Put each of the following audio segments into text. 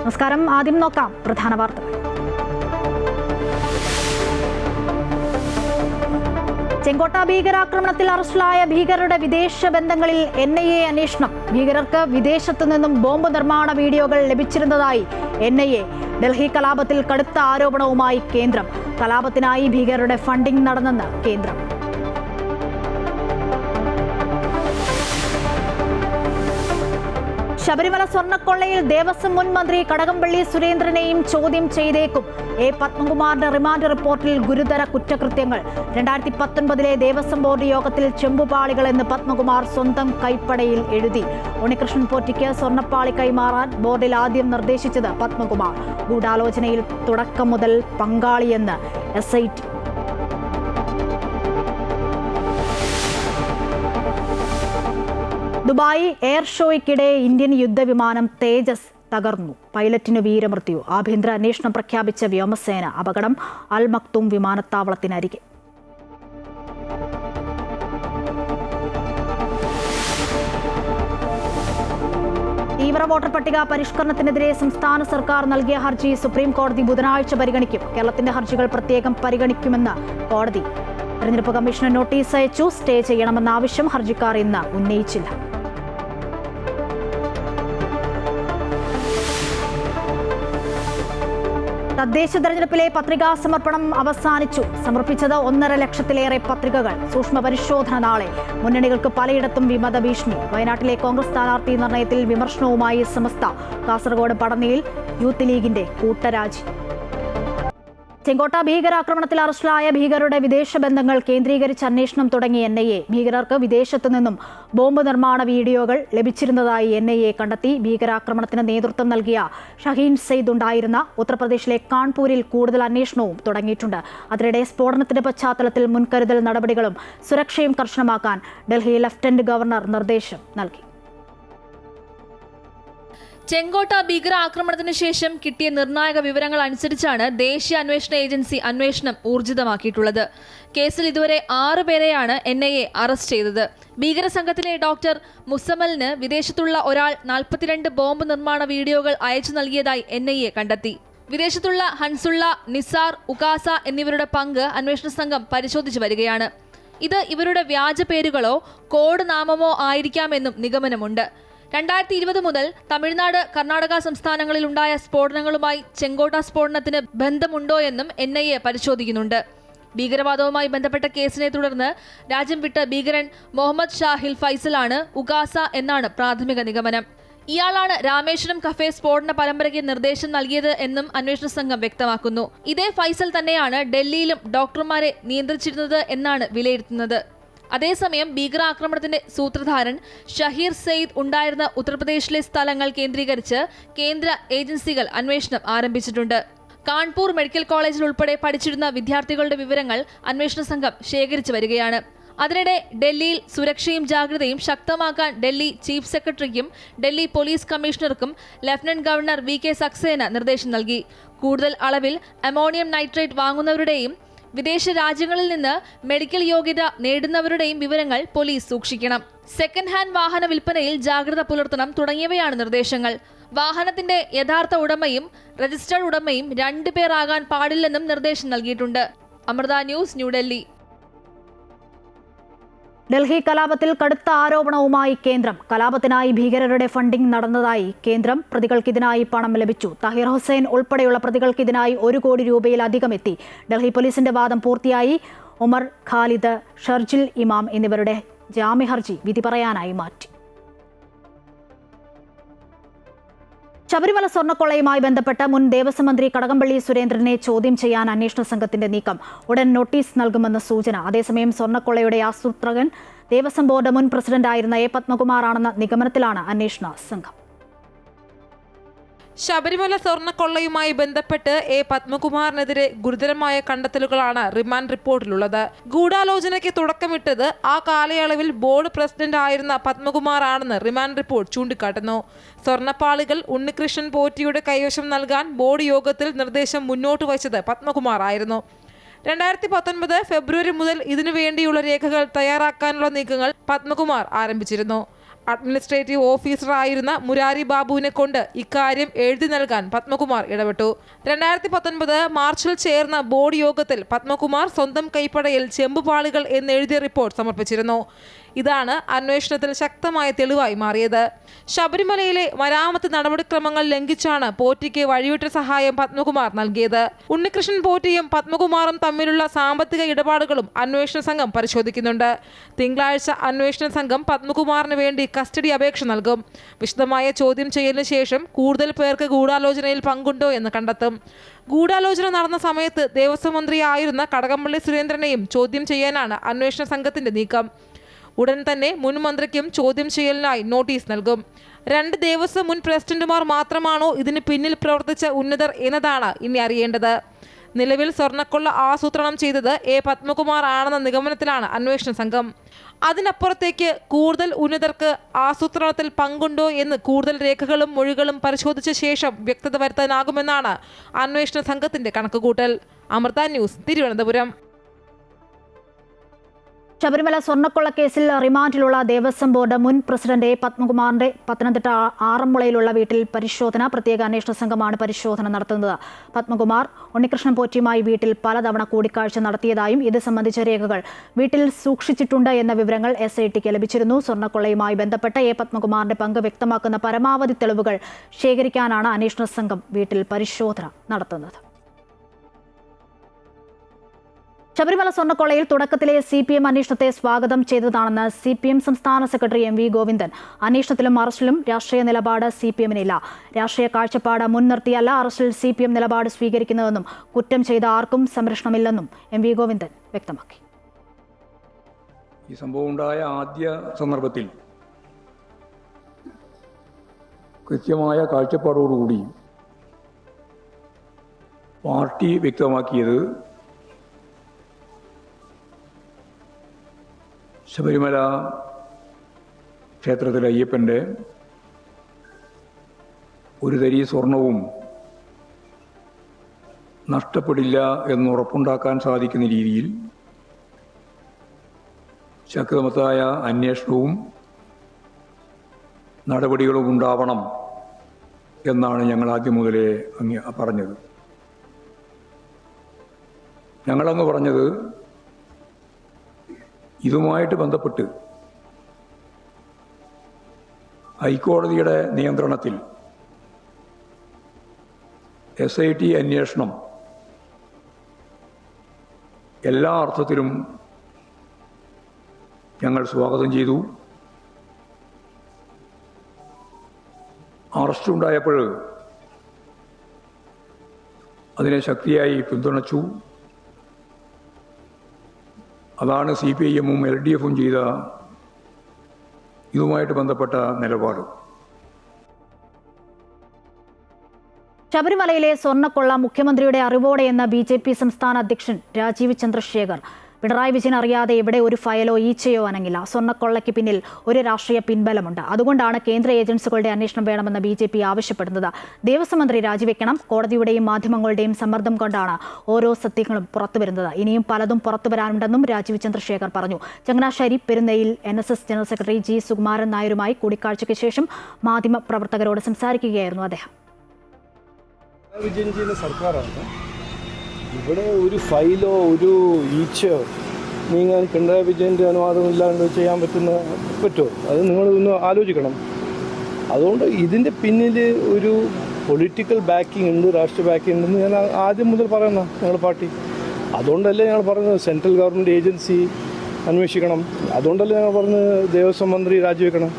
നമസ്കാരം. ആദ്യം നോക്കാം പ്രധാന വാർത്തകൾ. ചെങ്കോട്ട ഭീകരാക്രമണത്തിൽ അറസ്റ്റിലായ ഭീകരരുടെ വിദേശ ബന്ധങ്ങളിൽ NIA അന്വേഷണം. ഭീകരർക്ക് വിദേശത്തു നിന്നും ബോംബ് നിർമ്മാണ വീഡിയോകൾ ലഭിച്ചിരുന്നതായി NIA. ഡൽഹി കലാപത്തിൽ കടുത്ത ആരോപണവുമായി കേന്ദ്രം. കലാപത്തിനായി ഭീകരരുടെ ഫണ്ടിംഗ് നടന്നെന്ന് കേന്ദ്രം. ശബരിമല സ്വർണ്ണക്കൊള്ളയിൽ ദേവസ്വം മുൻ മന്ത്രി കടകംപള്ളി സുരേന്ദ്രനെയും ചോദ്യം ചെയ്തേക്കും. പത്മകുമാറിന്റെ റിമാൻഡ് റിപ്പോർട്ടിൽ ഗുരുതര കുറ്റകൃത്യങ്ങൾ. 2019 ദേവസ്വം ബോർഡ് യോഗത്തിൽ ചെമ്പുപാളികൾ എന്ന് പത്മകുമാർ സ്വന്തം കൈപ്പടയിൽ എഴുതി. ഉണ്ണികൃഷ്ണൻ പോറ്റിക്ക് സ്വർണ്ണപ്പാളി കൈമാറാൻ ബോർഡിൽ ആദ്യം നിർദ്ദേശിച്ചത് പത്മകുമാർ. ഗൂഢാലോചനയിൽ തുടക്കം മുതൽ പങ്കാളിയെന്ന് SIT. ദുബായ് എയർ ഷോയ്ക്കിടെ ഇന്ത്യൻ യുദ്ധവിമാനം തേജസ് തകർന്നു. പൈലറ്റിന് വീരമൃത്യു. ആഭ്യന്തര അന്വേഷണം പ്രഖ്യാപിച്ച വ്യോമസേന. അപകടം അൽ മക്തൂം വിമാനത്താവളത്തിനരികെ. തീവ്ര വോട്ടർ പട്ടിക പരിഷ്കരണത്തിനെതിരെ സംസ്ഥാന സർക്കാർ നൽകിയ ഹർജി സുപ്രീം കോടതി ബുധനാഴ്ച പരിഗണിക്കും. കേരളത്തിന്റെ ഹർജികൾ പ്രത്യേകം പരിഗണിക്കുമെന്ന് കോടതി. തെരഞ്ഞെടുപ്പ് കമ്മീഷന് നോട്ടീസ് അയച്ചു. സ്റ്റേ ചെയ്യണമെന്ന ആവശ്യം ഹർജിക്കാർ ഇന്ന് ഉന്നയിച്ചില്ല. തദ്ദേശ തെരഞ്ഞെടുപ്പിലെ പത്രികാ സമർപ്പണം അവസാനിച്ചു. സമർപ്പിച്ചത് 1.5 ലക്ഷത്തിലേറെ പത്രികകൾ. സൂക്ഷ്മ പരിശോധന നാളെ. മുന്നണികൾക്ക് പലയിടത്തും വിമത ഭീഷണി. വയനാട്ടിലെ കോൺഗ്രസ് സ്ഥാനാർത്ഥി നിർണയത്തിൽ വിമർശനവുമായി സമസ്ത. കാസർഗോഡ് പടന്നിയിൽ യൂത്ത് ലീഗിന്റെ കൂട്ടരാജി. ചെങ്കോട്ട ഭീകരാക്രമണത്തിൽ അറസ്റ്റിലായ ഭീകരരുടെ വിദേശ ബന്ധങ്ങൾ കേന്ദ്രീകരിച്ച് അന്വേഷണം തുടങ്ങിയ NIA. ഭീകരർക്ക് വിദേശത്തു നിന്നും ബോംബ് നിർമ്മാണ വീഡിയോകൾ ലഭിച്ചിരുന്നതായി NIA കണ്ടെത്തി. ഭീകരാക്രമണത്തിന് നേതൃത്വം നൽകിയ ഷഹീൻ സെയ്ദ് ഉണ്ടായിരുന്ന ഉത്തർപ്രദേശിലെ കാൺപൂരിൽ കൂടുതൽ അന്വേഷണവും തുടങ്ങിയിട്ടുണ്ട്. അതിനിടെ സ്ഫോടനത്തിന്റെ പശ്ചാത്തലത്തിൽ മുൻകരുതൽ നടപടികളും സുരക്ഷയും കർശനമാക്കാൻ ഡൽഹി ലഫ്റ്റനന്റ് ഗവർണർ നിർദ്ദേശം നൽകി. ചെങ്കോട്ട ഭീകരാക്രമണത്തിന് ശേഷം കിട്ടിയ നിർണായക വിവരങ്ങൾ അനുസരിച്ചാണ് ദേശീയ അന്വേഷണ ഏജൻസി അന്വേഷണം ഊർജിതമാക്കിയിട്ടുള്ളത്. കേസിൽ ഇതുവരെ 6 പേരെയാണ് NIA അറസ്റ്റ് ചെയ്തത്. ഭീകര സംഘത്തിലെ ഡോക്ടർ മുസമ്മലിന് വിദേശത്തുള്ള ഒരാൾ 42 ബോംബ് നിർമ്മാണ വീഡിയോകൾ അയച്ചു നൽകിയതായി NIA കണ്ടെത്തി. വിദേശത്തുള്ള ഹൻസുള്ള, നിസാർ, ഉകാസ എന്നിവരുടെ പങ്ക് അന്വേഷണ സംഘം പരിശോധിച്ചു വരികയാണ്. ഇത് ഇവരുടെ വ്യാജ പേരുകളോ കോഡ് നാമമോ ആയിരിക്കാമെന്നും നിഗമനമുണ്ട്. 2020 മുതൽ തമിഴ്നാട്, കർണാടക സംസ്ഥാനങ്ങളിലുണ്ടായ സ്ഫോടനങ്ങളുമായി ചെങ്കോട്ട സ്ഫോടനത്തിന് ബന്ധമുണ്ടോയെന്നും NIA പരിശോധിക്കുന്നുണ്ട്. ഭീകരവാദവുമായി ബന്ധപ്പെട്ട കേസിനെ തുടർന്ന് രാജ്യം വിട്ട ഭീകരൻ മുഹമ്മദ് ഷാഹിൽ ഫൈസലാണ് ഉകാസ എന്നാണ് പ്രാഥമിക നിഗമനം. ഇയാളാണ് രാമേശ്വരം കഫേ സ്ഫോടന പരമ്പരയ്ക്ക് നിർദ്ദേശം നൽകിയത് എന്നും അന്വേഷണ സംഘം വ്യക്തമാക്കുന്നു. ഇതേ ഫൈസൽ തന്നെയാണ് ഡൽഹിയിലും ഡോക്ടർമാരെ നിയന്ത്രിച്ചിരുന്നത് എന്നാണ് വിലയിരുത്തുന്നത്. അതേസമയം ഭീകരാക്രമണത്തിന്റെ സൂത്രധാരൻ ഷഹീർ സെയ്ദ് ഉണ്ടായിരുന്ന ഉത്തർപ്രദേശിലെ സ്ഥലങ്ങൾ കേന്ദ്രീകരിച്ച് കേന്ദ്ര ഏജൻസികൾ അന്വേഷണം ആരംഭിച്ചിട്ടുണ്ട്. കാൺപൂർ മെഡിക്കൽ കോളേജിൽ ഉൾപ്പെടെ പഠിച്ചിരുന്ന വിദ്യാർത്ഥികളുടെ വിവരങ്ങൾ അന്വേഷണ സംഘം ശേഖരിച്ചു വരികയാണ്. അതിനിടെ ഡൽഹിയിൽ സുരക്ഷയും ജാഗ്രതയും ശക്തമാക്കാൻ ഡൽഹി ചീഫ് സെക്രട്ടറിക്കും ഡൽഹി പോലീസ് കമ്മീഷണർക്കും ലഫ്റ്റനന്റ് ഗവർണർ VK സക്സേന നിർദ്ദേശം നൽകി. കൂടുതൽ അളവിൽ അമോണിയം നൈട്രേറ്റ് വാങ്ങുന്നവരുടെയും വിദേശ രാജ്യങ്ങളിൽ നിന്ന് മെഡിക്കൽ യോഗ്യത നേടുന്നവരുടെയും വിവരങ്ങൾ പോലീസ് സൂക്ഷിക്കണം. സെക്കൻഡ് ഹാൻഡ് വാഹന വിൽപ്പനയിൽ ജാഗ്രത പുലർത്തണം തുടങ്ങിയവയാണ് നിർദ്ദേശങ്ങൾ. വാഹനത്തിന്റെ യഥാർത്ഥ ഉടമയും രജിസ്റ്റേർഡ് ഉടമയും 2 പേർ ആകാൻ പാടില്ലെന്നും നിർദ്ദേശം നൽകിയിട്ടുണ്ട്. അമൃത ന്യൂസ്, ന്യൂഡൽഹി. ഡൽഹി കലാപത്തിൽ കടുത്ത ആരോപണവുമായി കേന്ദ്രം. കലാപത്തിനായി ഭീകരരുടെ ഫണ്ടിംഗ് നടന്നതായി കേന്ദ്രം. പ്രതികൾക്ക് ഇതിനായി പണം ലഭിച്ചു. താഹിർ ഹുസൈൻ ഉൾപ്പെടെയുള്ള പ്രതികൾക്ക് ഇതിനായി 1 കോടി രൂപയിലധികം എത്തി. ഡൽഹി പോലീസിന്റെ വാദം പൂർത്തിയായി. ഉമർ ഖാലിദ്, ഷർജിൽ ഇമാം എന്നിവരുടെ ജാമ്യഹർജി വിധി പറയാനായി മാറ്റി. ശബരിമല സ്വർണ്ണക്കൊള്ളയുമായി ബന്ധപ്പെട്ട മുൻ ദേവസ്വം മന്ത്രി കടകംപള്ളി സുരേന്ദ്രനെ ചോദ്യം ചെയ്യാൻ അന്വേഷണ സംഘത്തിന്റെ നീക്കം. ഉടൻ നോട്ടീസ് നൽകുമെന്ന് സൂചന. അതേസമയം സ്വർണ്ണക്കൊള്ളയുടെ ആസൂത്രകൻ ദേവസ്വം ബോർഡ് മുൻ പ്രസിഡന്റായിരുന്ന പത്മകുമാറാണെന്ന നിഗമനത്തിലാണ് അന്വേഷണ സംഘം. ശബരിമല സ്വർണ്ണക്കൊള്ളയുമായി ബന്ധപ്പെട്ട് പത്മകുമാറിനെതിരെ ഗുരുതരമായ കണ്ടെത്തലുകളാണ് റിമാൻഡ് റിപ്പോർട്ടിലുള്ളത്. ഗൂഢാലോചനയ്ക്ക് തുടക്കമിട്ടത് ആ കാലയളവിൽ ബോർഡ് പ്രസിഡന്റ് ആയിരുന്ന പത്മകുമാർ ആണെന്ന് റിമാൻഡ് റിപ്പോർട്ട് ചൂണ്ടിക്കാട്ടുന്നു. സ്വർണ്ണപ്പാളികൾ ഉണ്ണികൃഷ്ണൻ പോറ്റിയുടെ കൈവശം നൽകാൻ ബോർഡ് യോഗത്തിൽ നിർദ്ദേശം മുന്നോട്ട് വച്ചത് പത്മകുമാർ ആയിരുന്നു. 2019 ഫെബ്രുവരി മുതൽ ഇതിനു വേണ്ടിയുള്ള രേഖകൾ തയ്യാറാക്കാനുള്ള നീക്കങ്ങൾ പത്മകുമാർ ആരംഭിച്ചിരുന്നു. അഡ്മിനിസ്ട്രേറ്റീവ് ഓഫീസറായിരുന്ന മുരാരി ബാബുവിനെ കൊണ്ട് ഇക്കാര്യം എഴുതി നൽകാൻ പത്മകുമാർ ഇടപെട്ടു. 2019 മാർച്ചിൽ ചേർന്ന ബോർഡ് യോഗത്തിൽ പത്മകുമാർ സ്വന്തം കൈപ്പടയിൽ ചെമ്പുപാളികൾ എന്നെഴുതിയ റിപ്പോർട്ട് സമർപ്പിച്ചിരുന്നു. ഇതാണ് അന്വേഷണത്തിൽ ശക്തമായ തെളിവായി മാറിയത്. ശബരിമലയിലെ മരാമത്ത് നടപടിക്രമങ്ങൾ ലംഘിച്ചാണ് പോറ്റിക്ക് വഴിവിട്ട സഹായം പത്മകുമാർ നൽകിയത്. ഉണ്ണികൃഷ്ണൻ പോറ്റിയും പത്മകുമാറും തമ്മിലുള്ള സാമ്പത്തിക ഇടപാടുകളും അന്വേഷണ സംഘം പരിശോധിക്കുന്നുണ്ട്. തിങ്കളാഴ്ച അന്വേഷണ സംഘം പത്മകുമാറിന് വേണ്ടി കസ്റ്റഡി അപേക്ഷ നൽകും. വിശദമായ ചോദ്യം ചെയ്യലിന് ശേഷം കൂടുതൽ പേർക്ക് ഗൂഢാലോചനയിൽ പങ്കുണ്ടോ എന്ന് കണ്ടെത്തും. ഗൂഢാലോചന നടന്ന സമയത്ത് ദേവസ്വം മന്ത്രിയായിരുന്ന കടകംപള്ളി സുരേന്ദ്രനെയും ചോദ്യം ചെയ്യാനാണ് അന്വേഷണ സംഘത്തിന്റെ നീക്കം. ഉടൻ തന്നെ മുൻ മന്ത്രിക്കും ചോദ്യം ചെയ്യലിനായി നോട്ടീസ് നൽകും. 2 ദേവസ്വം മുൻ പ്രസിഡന്റുമാർ മാത്രമാണോ ഇതിന് പിന്നിൽ പ്രവർത്തിച്ച ഉന്നതർ എന്നതാണ് ഇനി അറിയേണ്ടത്. നിലവിൽ സ്വർണ്ണക്കൊള്ള ആസൂത്രണം ചെയ്തത് എ പത്മകുമാർ ആണെന്ന നിഗമനത്തിലാണ് അന്വേഷണ സംഘം. അതിനപ്പുറത്തേക്ക് കൂടുതൽ ഉന്നതർക്ക് ആസൂത്രണത്തിൽ പങ്കുണ്ടോ എന്ന് കൂടുതൽ രേഖകളും മൊഴികളും പരിശോധിച്ച ശേഷം വ്യക്തത വരുത്താനാകുമെന്നാണ് അന്വേഷണ സംഘത്തിന്റെ കണക്കുകൂട്ടൽ. അമൃത ന്യൂസ്, തിരുവനന്തപുരം. ശബരിമല സ്വർണ്ണക്കൊള്ള കേസിൽ റിമാൻഡിലുള്ള ദേവസ്വം ബോർഡ് മുൻ പ്രസിഡന്റ് എ പത്മകുമാറിന്റെ പത്തനംതിട്ട ആറന്മുളയിലുള്ള വീട്ടിൽ പരിശോധന. പ്രത്യേക അന്വേഷണ സംഘമാണ് പരിശോധന നടത്തുന്നത്. പത്മകുമാർ ഉണ്ണികൃഷ്ണൻ പോറ്റിയുമായി വീട്ടിൽ പലതവണ കൂടിക്കാഴ്ച നടത്തിയതായും ഇത് സംബന്ധിച്ച രേഖകൾ വീട്ടിൽ സൂക്ഷിച്ചിട്ടുണ്ട് എന്ന വിവരങ്ങൾ SITക്ക് ലഭിച്ചിരുന്നു. സ്വർണ്ണക്കൊള്ളയുമായി ബന്ധപ്പെട്ട് എ പത്മകുമാറിന്റെ പങ്ക് വ്യക്തമാക്കുന്ന പരമാവധി തെളിവുകൾ ശേഖരിക്കാനാണ് അന്വേഷണ സംഘം വീട്ടിൽ പരിശോധന നടത്തുന്നത്. ശബരിമല സ്വർണ്ണക്കൊള്ളയിൽ തുടക്കത്തിലെ CPM അന്വേഷണത്തെ സ്വാഗതം ചെയ്തതാണെന്ന് CPM സംസ്ഥാന സെക്രട്ടറി MV ഗോവിന്ദൻ. അന്വേഷണത്തിലും അറസ്റ്റിലും രാഷ്ട്രീയ നിലപാട് CPMനില്ല. രാഷ്ട്രീയ കാഴ്ചപ്പാട് മുൻനിർത്തിയല്ല അറസ്റ്റിൽ CPM നിലപാട് സ്വീകരിക്കുന്നതെന്നും കുറ്റം ചെയ്ത ആർക്കും സംരക്ഷണമില്ലെന്നും MV ഗോവിന്ദൻ വ്യക്തമാക്കി. ഈ സംഭവം ഉണ്ടായ ആദ്യ സന്ദർഭത്തിൽ കൃത്യമായ കാഴ്ചപ്പാടോടുകൂടി പാർട്ടി വ്യക്തമാക്കിയത് ശബരിമല ക്ഷേത്രത്തിലെ അയ്യപ്പൻ്റെ ഒരു തരി സ്വർണവും നഷ്ടപ്പെടില്ല എന്നുറപ്പുണ്ടാക്കാൻ സാധിക്കുന്ന രീതിയിൽ ശക്തമായ അന്വേഷണവും നടപടികളും ഉണ്ടാവണം എന്നാണ് ഞങ്ങൾ ആദ്യം മുതലേ പറഞ്ഞത്. ഞങ്ങളങ്ങ് പറഞ്ഞത് ഇതുമായിട്ട് ബന്ധപ്പെട്ട് ഹൈക്കോടതിയുടെ നിയന്ത്രണത്തിൽ SIT അന്വേഷണം എല്ലാ അർത്ഥത്തിലും ഞങ്ങൾ സ്വാഗതം ചെയ്തു. അറസ്റ്റ് ഉണ്ടായപ്പോൾ അതിനെ ശക്തിയായി പിന്തുണച്ചു. അതാണ് CPIMഉം LDFും ചെയ്ത ഇതുമായിട്ട് ബന്ധപ്പെട്ട നിലപാട്. ശബരിമലയിലെ സ്വർണ്ണക്കൊള്ള മുഖ്യമന്ത്രിയുടെ അറിവോടെയെന്ന BJP സംസ്ഥാന അധ്യക്ഷൻ രാജീവ് ചന്ദ്രശേഖർ. പിണറായി വിജയൻ അറിയാതെ ഇവിടെ ഒരു ഫയലോ ഈച്ചയോ അനങ്ങില്ല. സ്വർണ്ണക്കൊള്ളയ്ക്ക് പിന്നിൽ ഒരു രാഷ്ട്രീയ പിൻബലമുണ്ട്. അതുകൊണ്ടാണ് കേന്ദ്ര ഏജൻസികളുടെ അന്വേഷണം വേണമെന്ന് BJP ആവശ്യപ്പെടുന്നത്. ദേവസ്വം മന്ത്രി രാജിവെക്കണം. കോടതിയുടെയും മാധ്യമങ്ങളുടെയും സമ്മർദ്ദം കൊണ്ടാണ് ഓരോ സത്യങ്ങളും പുറത്തുവരുന്നത്. ഇനിയും പലതും പുറത്തുവരാനുണ്ടെന്നും രാജീവ് ചന്ദ്രശേഖർ പറഞ്ഞു. ചങ്ങനാശ്ശേരി പെരുന്നയിൽ NSS general secretary G Sukumaran നായരുമായി കൂടിക്കാഴ്ചയ്ക്ക് ശേഷം മാധ്യമ പ്രവർത്തകരോട് സംസാരിക്കുകയായിരുന്നു അദ്ദേഹം. സർക്കാരാണ് ഇവിടെ ഒരു ഫയലോ ഒരു ഈച്ചയോ നീങ്ങാൻ പിണറായി വിജയൻ്റെ അനുവാദമില്ലാണ്ട് ചെയ്യാൻ പറ്റുമോ? അത് നിങ്ങളൊന്ന് ആലോചിക്കണം. അതുകൊണ്ട് ഇതിൻ്റെ പിന്നിൽ ഒരു പൊളിറ്റിക്കൽ ബാക്കിംഗ് ഉണ്ട്, രാഷ്ട്രീയ ബാക്കിംഗ് ഉണ്ടെന്ന് ഞാൻ ആദ്യം മുതൽ പറയുന്ന ഞങ്ങളുടെ പാർട്ടി. അതുകൊണ്ടല്ലേ ഞങ്ങൾ പറഞ്ഞത് സെൻട്രൽ ഗവൺമെൻറ് ഏജൻസി അന്വേഷിക്കണം. അതുകൊണ്ടല്ലേ ഞങ്ങൾ പറഞ്ഞത് ദേവസ്വം മന്ത്രി രാജിവെക്കണം.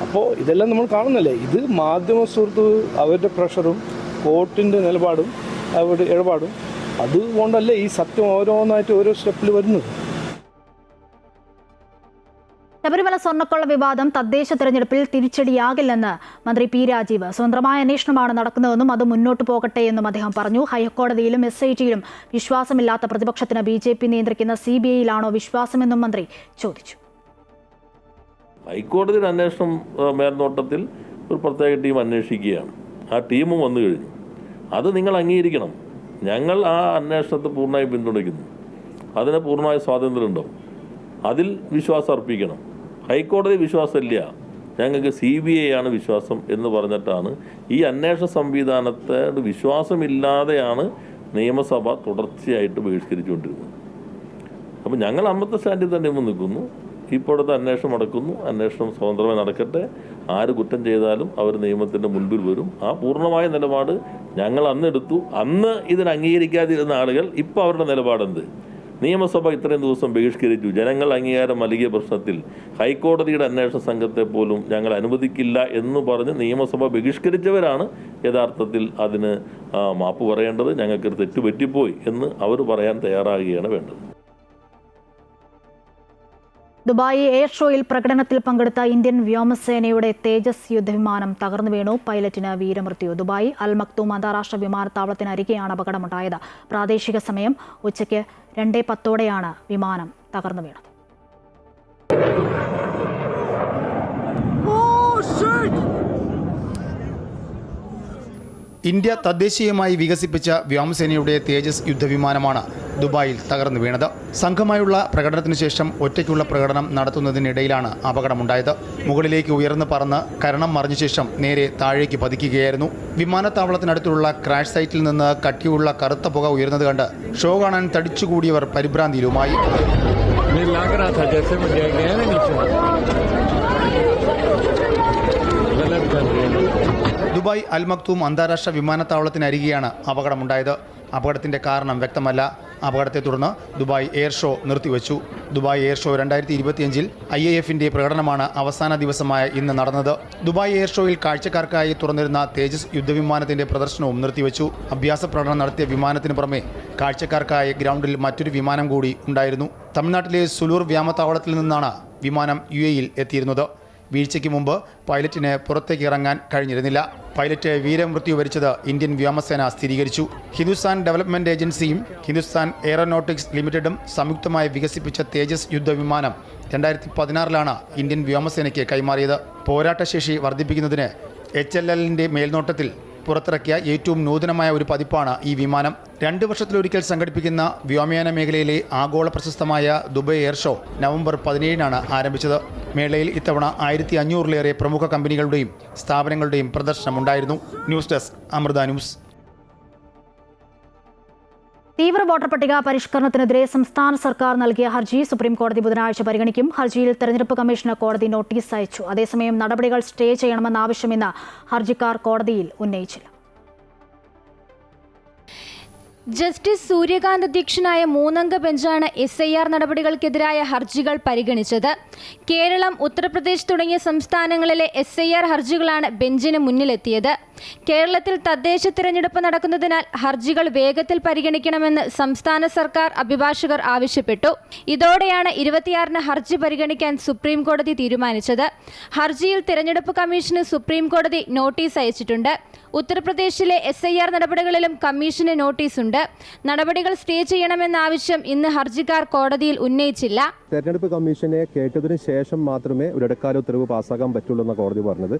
അപ്പോൾ ഇതെല്ലാം നമ്മൾ കാണുന്നല്ലേ. ഇത് മാധ്യമ സുഹൃത്ത് അവരുടെ പ്രഷറും കോർട്ടിൻ്റെ നിലപാടും അവരുടെ ഇടപാടും അതുകൊണ്ടല്ലേ ഈ സത്യം ഓരോന്നായിട്ട് ഓരോ സ്റ്റെപ്പിൽ വരുന്നത്. ശബരിമല സ്വർണ്ണക്കൊള്ള വിവാദം തദ്ദേശ തെരഞ്ഞെടുപ്പിൽ തിരിച്ചടിയാകില്ലെന്ന് മന്ത്രി P രാജീവ്. സ്വതന്ത്രമായ അന്വേഷണമാണ് നടക്കുന്നതെന്നും അത് മുന്നോട്ട് പോകട്ടെ എന്നും അദ്ദേഹം പറഞ്ഞു. ഹൈക്കോടതിയിലും SITയിലും വിശ്വാസമില്ലാത്ത പ്രതിപക്ഷത്തിന് BJP നിയന്ത്രിക്കുന്ന CBIയിലാണോ വിശ്വാസമെന്നും മന്ത്രി ചോദിച്ചു. ഹൈക്കോടതിയുടെ അന്വേഷണം മേൽനോട്ടത്തിൽ ഒരു പ്രത്യേക ടീം അന്വേഷിക്കുകയാണ്. ആ ടീമും വന്നു കഴിഞ്ഞു. അത് നിങ്ങൾ അംഗീകരിക്കണം. ഞങ്ങൾ ആ അന്വേഷണത്തെ പൂർണ്ണമായി പിന്തുണയ്ക്കുന്നു. അതിന് പൂർണ്ണമായ സ്വാതന്ത്ര്യം ഉണ്ടാവും. അതിൽ വിശ്വാസം അർപ്പിക്കണം. ഹൈക്കോടതി വിശ്വാസമില്ല ഞങ്ങൾക്ക് CBI ആണ് വിശ്വാസം എന്ന് പറഞ്ഞിട്ടാണ് ഈ അന്വേഷണ സംവിധാനത്തോട് വിശ്വാസമില്ലാതെയാണ് നിയമസഭ തുടർച്ചയായിട്ട് ബഹിഷ്കരിച്ചുകൊണ്ടിരുന്നത്. അപ്പോൾ ഞങ്ങൾ അന്നത്തെ സ്റ്റാൻഡിൽ തന്നെ നിൽക്കുന്നു. ഇപ്പോഴത്തെ അന്വേഷണം നടക്കുന്നു. അന്വേഷണം സ്വതന്ത്രമായി നടക്കട്ടെ. ആര് കുറ്റം ചെയ്താലും അവർ നിയമത്തിൻ്റെ മുൻപിൽ വരും. ആ പൂർണ്ണമായ നിലപാട് ഞങ്ങൾ അന്ന് എടുത്തു. അന്ന് ഇതിന് അംഗീകരിക്കാതിരുന്ന ആളുകൾ ഇപ്പോൾ അവരുടെ നിലപാടെന്ത്? നിയമസഭ ഇത്രയും ദിവസം ബഹിഷ്കരിച്ചു. ജനങ്ങൾ അംഗീകാരം നൽകിയ പ്രശ്നത്തിൽ ഹൈക്കോടതിയുടെ അന്വേഷണ സംഘത്തെ പോലും ഞങ്ങൾ അനുവദിക്കില്ല എന്ന് പറഞ്ഞ് നിയമസഭ ബഹിഷ്കരിച്ചവരാണ് യഥാർത്ഥത്തിൽ അതിന് മാപ്പ് പറയേണ്ടത്. ഞങ്ങൾക്ക് തെറ്റുപറ്റിപ്പോയി എന്ന് അവർ പറയാൻ തയ്യാറാകുകയാണ് വേണ്ടത്. ദുബായ് എയർ ഷോയിൽ പ്രകടനത്തിൽ പങ്കെടുത്ത ഇന്ത്യൻ വ്യോമസേനയുടെ തേജസ് യുദ്ധവിമാനം തകർന്നു വീണു. പൈലറ്റിന് വീരമൃത്യു. ദുബായ് അൽ മക്തൂം അന്താരാഷ്ട്ര വിമാനത്താവളത്തിനരികെയാണ് അപകടമുണ്ടായത്. പ്രാദേശിക സമയം ഉച്ചയ്ക്ക് 2:10 വിമാനം തകർന്നു വീണത്. ഇന്ത്യ തദ്ദേശീയമായി വികസിപ്പിച്ച വ്യോമസേനയുടെ തേജസ് യുദ്ധവിമാനമാണ് ദുബായിൽ തകർന്നു വീണത്. സംഘമായുള്ള പ്രകടനത്തിനു ശേഷം ഒറ്റയ്ക്കുള്ള പ്രകടനം നടത്തുന്നതിനിടയിലാണ് അപകടമുണ്ടായത്. മുകളിലേക്ക് ഉയർന്നു പറന്ന് കരണം മറിഞ്ഞ ശേഷം നേരെ താഴേക്ക് പതിക്കുകയായിരുന്നു. വിമാനത്താവളത്തിനടുത്തുള്ള ക്രാഷ് സൈറ്റിൽ നിന്ന് കട്ടിയുള്ള കറുത്ത പുക ഉയർന്നത് കണ്ട് ഷോ കാണാൻ തടിച്ചുകൂടിയവർ പരിഭ്രാന്തിയിലുമായി. ദുബായ് അൽ മക്തൂം അന്താരാഷ്ട്ര വിമാനത്താവളത്തിനരികെയാണ് അപകടമുണ്ടായത്. അപകടത്തിൻ്റെ കാരണം വ്യക്തമല്ല. അപകടത്തെ തുടർന്ന് ദുബായ് എയർ ഷോ നിർത്തിവെച്ചു. ദുബായ് എയർ ഷോ 2025 IAF-ന്റെ പ്രകടനമാണ് അവസാന ദിവസമായ ഇന്ന് നടന്നത്. ദുബായ് എയർ ഷോയിൽ കാഴ്ചക്കാർക്കായി തുറന്നിരുന്ന തേജസ് യുദ്ധവിമാനത്തിന്റെ പ്രദർശനവും നിർത്തിവെച്ചു. അഭ്യാസ പ്രകടനം നടത്തിയ വിമാനത്തിന് പുറമെ കാഴ്ചക്കാർക്കായി ഗ്രൗണ്ടിൽ മറ്റൊരു വിമാനം കൂടി ഉണ്ടായിരുന്നു. തമിഴ്നാട്ടിലെ സുലൂർ വ്യോമത്താവളത്തിൽ നിന്നാണ് വിമാനം UAE-യിൽ എത്തിയിരുന്നത്. വീഴ്ചയ്ക്ക് മുമ്പ് പൈലറ്റിന് പുറത്തേക്ക് ഇറങ്ങാൻ കഴിഞ്ഞിരുന്നില്ല. പൈലറ്റ് വീരമൃത്യു വരിച്ചത് ഇന്ത്യൻ വ്യോമസേന സ്ഥിരീകരിച്ചു. ഹിന്ദുസ്ഥാൻ ഡെവലപ്മെന്റ് ഏജൻസിയും ഹിന്ദുസ്ഥാൻ എയറോനോട്ടിക്സ് ലിമിറ്റഡും സംയുക്തമായി വികസിപ്പിച്ച തേജസ് യുദ്ധവിമാനം 2016 ഇന്ത്യൻ വ്യോമസേനയ്ക്ക് കൈമാറിയത്. പോരാട്ടശേഷി വർദ്ധിപ്പിക്കുന്നതിന് HLL-ന്റെ മേൽനോട്ടത്തിൽ പുറത്തിറക്കിയ ഏറ്റവും നൂതനമായ ഒരു പതിപ്പാണ് ഈ വിമാനം. 2 വർഷത്തിലൊരിക്കൽ സംഘടിപ്പിക്കുന്ന വ്യോമയാന മേഖലയിലെ ആഗോള പ്രശസ്തമായ ദുബായ് എയർ ഷോ നവംബർ 17 ആരംഭിച്ചത്. മേളയിൽ ഇത്തവണ 1500-ലേറെ പ്രമുഖ കമ്പനികളുടെയും സ്ഥാപനങ്ങളുടെയും പ്രദർശനമുണ്ടായിരുന്നു. News desk Amrita news. തീവ്ര വോട്ടർ പട്ടിക പരിഷ്കരണത്തിനെതിരെ സംസ്ഥാന സർക്കാർ നൽകിയ ഹർജി സുപ്രീംകോടതി ബുധനാഴ്ച പരിഗണിക്കും. ഹർജിയിൽ തെരഞ്ഞെടുപ്പ് കമ്മീഷന് കോടതി നോട്ടീസ് അയച്ചു. അതേസമയം നടപടികൾ സ്റ്റേ ചെയ്യണമെന്ന ആവശ്യമെന്ന് ഹർജിക്കാർ കോടതിയിൽ ഉന്നയിച്ചില്ല. ജസ്റ്റിസ് സൂര്യകാന്ത് അധ്യക്ഷനായ 3-അംഗ ബെഞ്ചാണ് SIR നടപടികൾക്കെതിരായ ഹർജികൾ പരിഗണിച്ചത്. കേരളം, ഉത്തർപ്രദേശ് തുടങ്ങിയ സംസ്ഥാനങ്ങളിലെ SIR ഹർജികളാണ് ബെഞ്ചിന് മുന്നിലെത്തിയത്. കേരളത്തിൽ തദ്ദേശ തിരഞ്ഞെടുപ്പ് നടക്കുന്നതിനാൽ ഹർജികൾ വേഗത്തിൽ പരിഗണിക്കണമെന്ന് സംസ്ഥാന സർക്കാർ അഭിഭാഷകർ ആവശ്യപ്പെട്ടു. ഇതോടെയാണ് 26-ന് ഹർജി പരിഗണിക്കാൻ സുപ്രീം കോടതി തീരുമാനിച്ചത്. ഹർജിയിൽ തിരഞ്ഞെടുപ്പ് കമ്മീഷന് സുപ്രീം കോടതി നോട്ടീസ് അയച്ചിട്ടുണ്ട്. ഉത്തർപ്രദേശിലെ SIR നടപടികളിലും കമ്മീഷന് നോട്ടീസുണ്ട്. നടപടികൾ സ്റ്റേ ചെയ്യണമെന്ന ആവശ്യം ഇന്ന് ഹർജിക്കാർ കോടതിയിൽ ഉന്നയിച്ചില്ല. തെരഞ്ഞെടുപ്പ് കമ്മീഷനെ കേട്ടതിന് ശേഷം മാത്രമേ ഒരു ഇടക്കാല ഉത്തരവ് പാസ്സാക്കാൻ പറ്റുള്ളൂ എന്ന കോടതി പറഞ്ഞത്.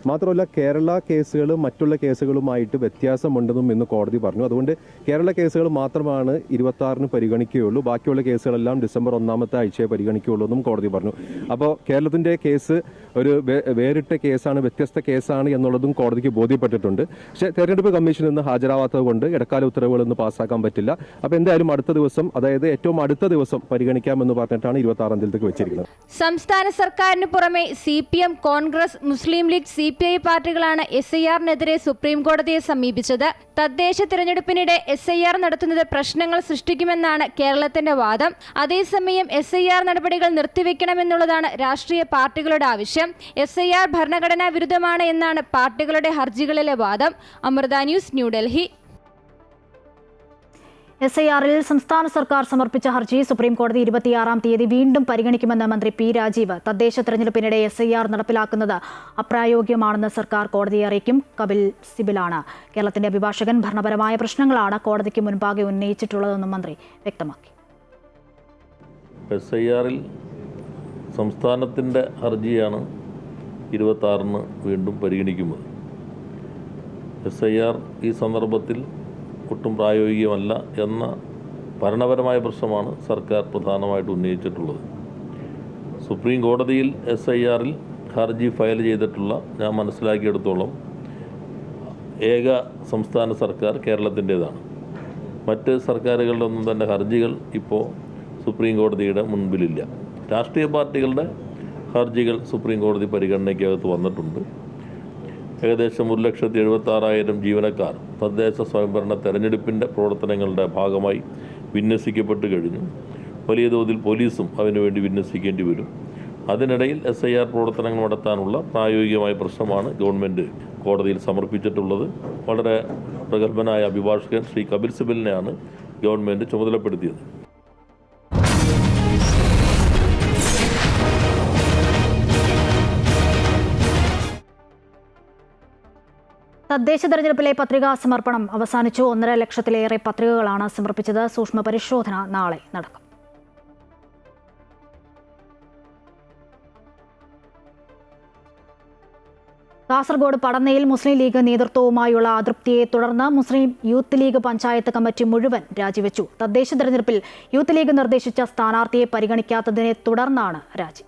മാത്രമല്ല, കേരള കേസുകൾ മറ്റുള്ള കേസുകളുമായിട്ട് വ്യത്യാസമുണ്ടെന്നും ഇന്ന് കോടതി പറഞ്ഞു. അതുകൊണ്ട് കേരള കേസുകൾ മാത്രമാണ് 26-ന് പരിഗണിക്കുകയുള്ളൂ. ബാക്കിയുള്ള കേസുകളെല്ലാം ഡിസംബർ 1-ാമത്തെ ആഴ്ചയെ പരിഗണിക്കുകയുള്ളൂ എന്നും കോടതി പറഞ്ഞു. അപ്പോൾ കേരളത്തിന്റെ കേസ് ഒരു വേറിട്ട കേസാണ്, വ്യത്യസ്ത കേസാണ് എന്നുള്ളതും കോടതിക്ക് ബോധ്യപ്പെട്ടിട്ടുണ്ട്. പക്ഷേ തെരഞ്ഞെടുപ്പ് കമ്മീഷൻ ഇന്ന് ഹാജരാവാത്തത് കൊണ്ട് ഇടക്കാല ഉത്തരവുകൾ ഇന്ന് പാസ്സാക്കാൻ പറ്റില്ല. അപ്പോൾ എന്തായാലും അടുത്ത ദിവസം, അതായത് ഏറ്റവും അടുത്ത ദിവസം പരിഗണിക്കാമെന്ന് പറഞ്ഞിട്ടാണ് 26-ാം തീയതിക്ക് വെച്ചിരിക്കുന്നത്. സംസ്ഥാന സർക്കാരിന് പുറമെ CPM, കോൺഗ്രസ്, മുസ്ലിം ലീഗ്, CPI പാർട്ടികളാണ് SIR-നെതിരെ സുപ്രീം കോടതിയെ സമീപിച്ചത്. തദ്ദേശ തിരഞ്ഞെടുപ്പിനിടെ SIR നടത്തുന്നത് പ്രശ്നങ്ങൾ സൃഷ്ടിക്കുമെന്നാണ് കേരളത്തിന്റെ വാദം. അതേസമയം SIR നടപടികൾ നിർത്തിവെക്കണമെന്നുള്ളതാണ് രാഷ്ട്രീയ പാർട്ടികളുടെ ആവശ്യം. SIR ഭരണഘടനാ വിരുദ്ധമാണ് എന്നാണ് പാർട്ടികളുടെ ഹർജികളിലെ വാദം. അമൃത ന്യൂസ്, ന്യൂഡൽഹി. SIR-ൽ സംസ്ഥാന സർക്കാർ സമർപ്പിച്ച ഹർജി സുപ്രീം കോടതി 26-ാം തീയതി വീണ്ടും പരിഗണിക്കുമെന്ന് മന്ത്രി P. രാജീവ്. തദ്ദേശ തെരഞ്ഞെടുപ്പിനിടെ SIR നടപ്പിലാക്കുന്നത് അപ്രായോഗികമാണെന്ന് സർക്കാർ കോടതിയെ അറിയിക്കും. കപിൽ സിബിലാണ് കേരളത്തിന്റെ അഭിഭാഷകൻ. ഭരണപരമായ പ്രശ്നങ്ങളാണ് കോടതിക്ക് മുൻപാകെ ഉന്നയിച്ചിട്ടുള്ളതെന്നും മന്ത്രി വ്യക്തമാക്കി. SIR-ൽ സംസ്ഥാനത്തിൻ്റെ ഹർജിയാണ് 26-ന് വീണ്ടും പരിഗണിക്കുന്നത്. SIR ഈ സന്ദർഭത്തിൽ ഒട്ടും പ്രായോഗികമല്ല എന്ന ഭരണപരമായ പ്രശ്നമാണ് സർക്കാർ പ്രധാനമായിട്ട് ഉന്നയിച്ചിട്ടുള്ളത്. സുപ്രീം കോടതിയിൽ SIR-ൽ ഹർജി ഫയൽ ചെയ്തിട്ടുള്ള ഞാൻ മനസ്സിലാക്കിയെടുത്തോളം ഏക സംസ്ഥാന സർക്കാർ കേരളത്തിൻ്റേതാണ്. മറ്റ് സർക്കാരുകളുടെ ഒന്നും തന്നെ ഹർജികൾ ഇപ്പോൾ സുപ്രീം കോടതിയുടെ മുൻപിലില്ല. രാഷ്ട്രീയ പാർട്ടികളുടെ ഹർജികൾ സുപ്രീം കോടതി പരിഗണനയ്ക്കകത്ത് വന്നിട്ടുണ്ട്. ഏകദേശം 1,76,000 ജീവനക്കാർ തദ്ദേശ സ്വയംഭരണ തെരഞ്ഞെടുപ്പിൻ്റെ പ്രവർത്തനങ്ങളുടെ ഭാഗമായി വിന്യസിക്കപ്പെട്ട് കഴിഞ്ഞു. വലിയ തോതിൽ പോലീസും അതിനുവേണ്ടി വിന്യസിക്കേണ്ടി വരും. അതിനിടയിൽ SIR പ്രവർത്തനങ്ങൾ നടത്താനുള്ള പ്രായോഗികമായ പ്രശ്നമാണ് ഗവൺമെൻറ് കോടതിയിൽ സമർപ്പിച്ചിട്ടുള്ളത്. വളരെ പ്രഗത്ഭനായ അഭിഭാഷകൻ ശ്രീ കപിൽ സിബലിനെയാണ് ഗവൺമെൻറ് ചുമതലപ്പെടുത്തിയത്. തദ്ദേശ തെരഞ്ഞെടുപ്പിലെ പത്രികാ സമർപ്പണം അവസാനിച്ചു. 1.5 ലക്ഷത്തിലേറെ പത്രികകളാണ് സമർപ്പിച്ചത്. സൂക്ഷ്മ പരിശോധന നാളെ നടക്കും. കാസർഗോഡ് പടന്നയിൽ മുസ്ലിം ലീഗ് നേതൃത്വവുമായുള്ള അതൃപ്തിയെ തുടർന്ന് മുസ്ലിം യൂത്ത് ലീഗ് പഞ്ചായത്ത് കമ്മിറ്റി മുഴുവൻ രാജിവെച്ചു. തദ്ദേശ തെരഞ്ഞെടുപ്പിൽ യൂത്ത് ലീഗ് നിർദ്ദേശിച്ച സ്ഥാനാർത്ഥിയെ പരിഗണിക്കാത്തതിനെ തുടർന്നാണ് രാജി.